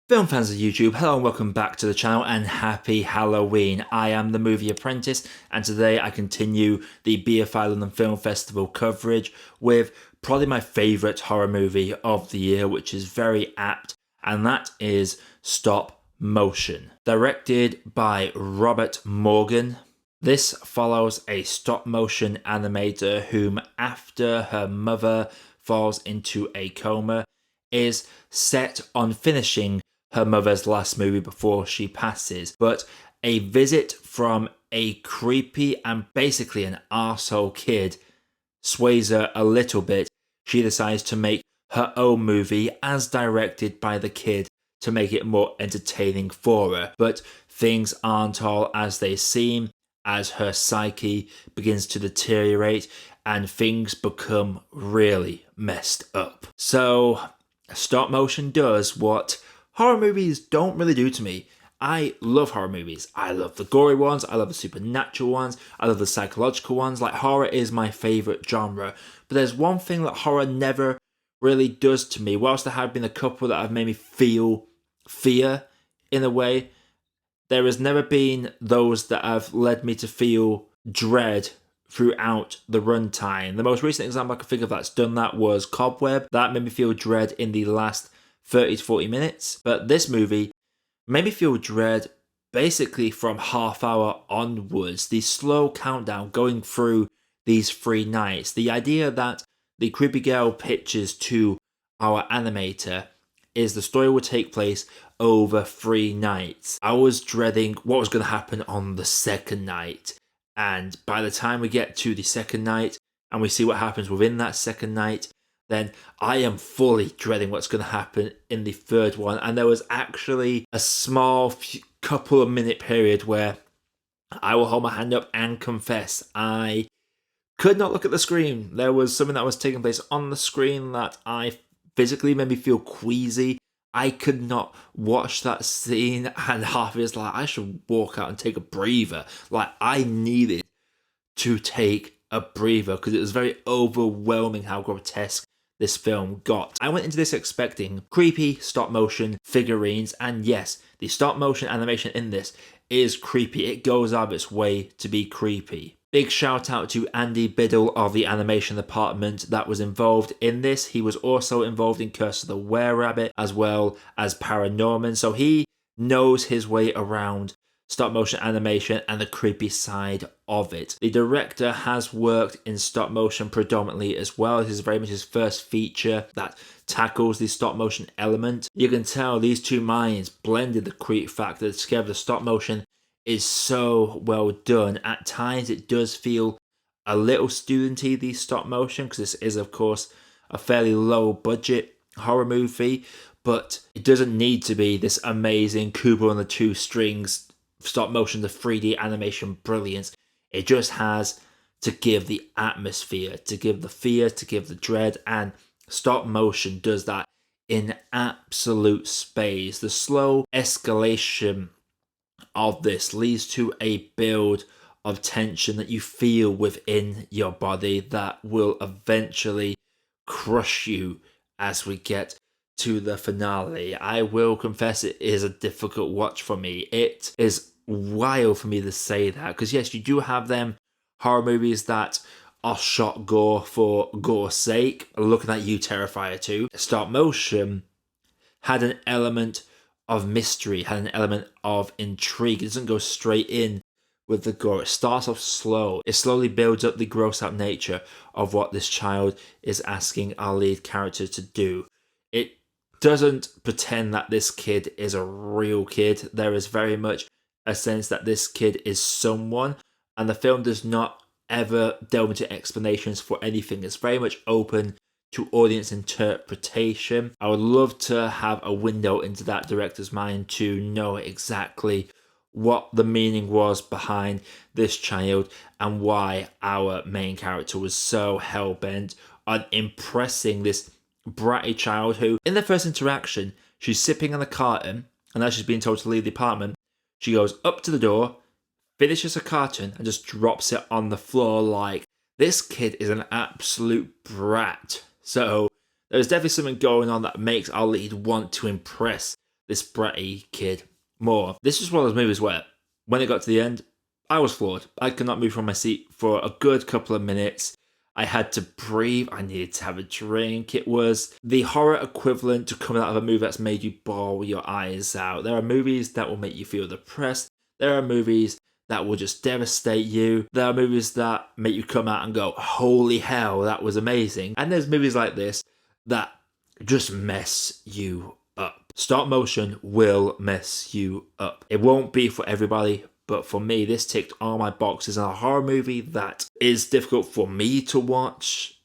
Film fans of YouTube, hello and welcome back to the channel and happy Halloween. I am the movie Apprentice and today I continue the BFI London Film Festival coverage with probably my favourite horror movie of the year, which is very apt, and that is Stopmotion. Directed by Robert Morgan. This follows a stop-motion animator whom, after her mother falls into a coma, is set on finishing her mother's last movie before she passes, but a visit from a creepy and basically an arsehole kid sways her a little bit. She decides to make her own movie as directed by the kid to make it more entertaining for her, but things aren't all as they seem as her psyche begins to deteriorate and things become really messed up. So stop motion does what horror movies don't really do to me. I love horror movies. I love the gory ones, I love the supernatural ones, I love the psychological ones. Like, horror is my favourite genre. But there's one thing that horror never really does to me. Whilst there have been a couple that have made me feel fear in a way, there has never been those that have led me to feel dread throughout the runtime. The most recent example I could think of that's done that was Cobweb. That made me feel dread in the last 30 to 40 minutes. But this movie made me feel dread basically from half hour onwards. The slow countdown going through these 3 nights. The idea that the creepy girl pitches to our animator is the story will take place over 3 nights. I was dreading what was going to happen on the second night. And by the time we get to the second night and we see what happens within that second night, then I am fully dreading what's going to happen in the third one. And there was actually a small couple of minute period where I will hold my hand up and confess I could not look at the screen. There was something that was taking place on the screen that I physically made me feel queasy. I could not watch that scene, and half of it is like, I should walk out and take a breather. Like, I needed to take a breather because it was very overwhelming how grotesque this film got. I went into this expecting creepy stop motion figurines, and yes, the stop motion animation in this is creepy. It goes out of its way to be creepy. Big shout out to Andy Biddle of the animation department that was involved in this. He was also involved in Curse of the Were-Rabbit as well as Paranorman, so he knows his way around stop motion animation and the creepy side of it. The director has worked in stop motion predominantly as well. This is very much his first feature that tackles the stop motion element. You can tell these two minds blended the creep factor together. The stop motion is so well done. At times it does feel a little studenty, the stop motion, because this is of course a fairly low budget horror movie, but it doesn't need to be this amazing Kubo on the 2 strings stop motion, the 3D animation brilliance. It just has to give the atmosphere, to give the fear, to give the dread, and stop motion does that in absolute spades. The slow escalation of this leads to a build of tension that you feel within your body that will eventually crush you as we get to the finale. I will confess it is a difficult watch for me. It is wild for me to say that, because yes, you do have them horror movies that are shot gore for gore's sake. Looking at you, Terrifier 2. Stop motion had an element of mystery, had an element of intrigue. It doesn't go straight in with the gore. It starts off slow. It slowly builds up the gross out nature of what this child is asking our lead character to do. It doesn't pretend that this kid is a real kid. There is very much a sense that this kid is someone, and the film does not ever delve into explanations for anything. It's very much open to audience interpretation. I would love to have a window into that director's mind to know exactly what the meaning was behind this child and why our main character was so hell-bent on impressing this bratty child who, in the first interaction, she's sipping on a carton, and as she's being told to leave the apartment, she goes up to the door, finishes a carton, and just drops it on the floor. Like, this kid is an absolute brat. So there's definitely something going on that makes our lead want to impress this bratty kid more. This was one of those movies where, when it got to the end, I was floored. I could not move from my seat for a good couple of minutes. I had to breathe. I needed to have a drink. It was the horror equivalent to coming out of a movie that's made you bawl your eyes out. There are movies that will make you feel depressed. There are movies that will just devastate you. There are movies that make you come out and go, holy hell, that was amazing. And there's movies like this that just mess you up. Stop motion will mess you up. It won't be for everybody, but for me, this ticked all my boxes. And a horror movie that is difficult for me to watch,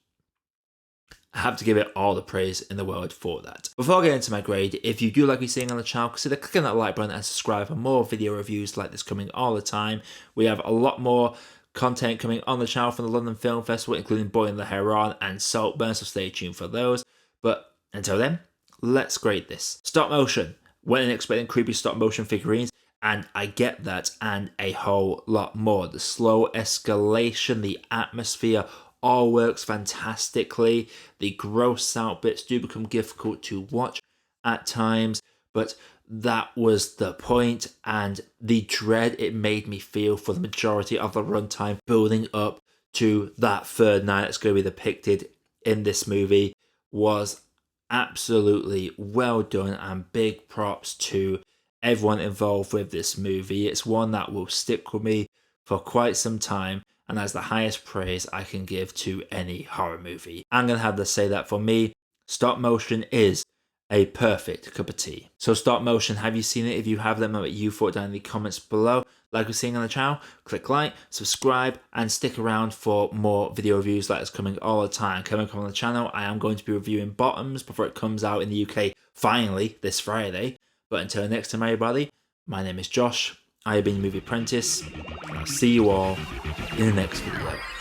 I have to give it all the praise in the world for that. Before I get into my grade, if you do like me seeing on the channel, consider clicking that like button and subscribe for more video reviews like this coming all the time. We have a lot more content coming on the channel from the London Film Festival, including Boy the Heron and Saltburn, so stay tuned for those. But until then, let's grade this. Stop motion. Went in expecting creepy stop motion figurines, and I get that and a whole lot more. The slow escalation, the atmosphere, all works fantastically. The gross out bits do become difficult to watch at times, but that was the point, and the dread it made me feel for the majority of the runtime building up to that third night that's going to be depicted in this movie was absolutely well done, and big props to everyone involved with this movie. It's one that will stick with me for quite some time, and that's the highest praise I can give to any horror movie. I'm going to have to say that for me, stop motion is a perfect cup of tea. So stop motion, have you seen it? If you have, let me know what you thought down in the comments below. Like we're seeing on the channel, click like, subscribe, and stick around for more video reviews like this coming all the time. Coming up on the channel, I am going to be reviewing Bottoms before it comes out in the UK finally this Friday. But until next time, everybody, my name is Josh. I have been Movie Apprentice, and I'll see you all in the next video.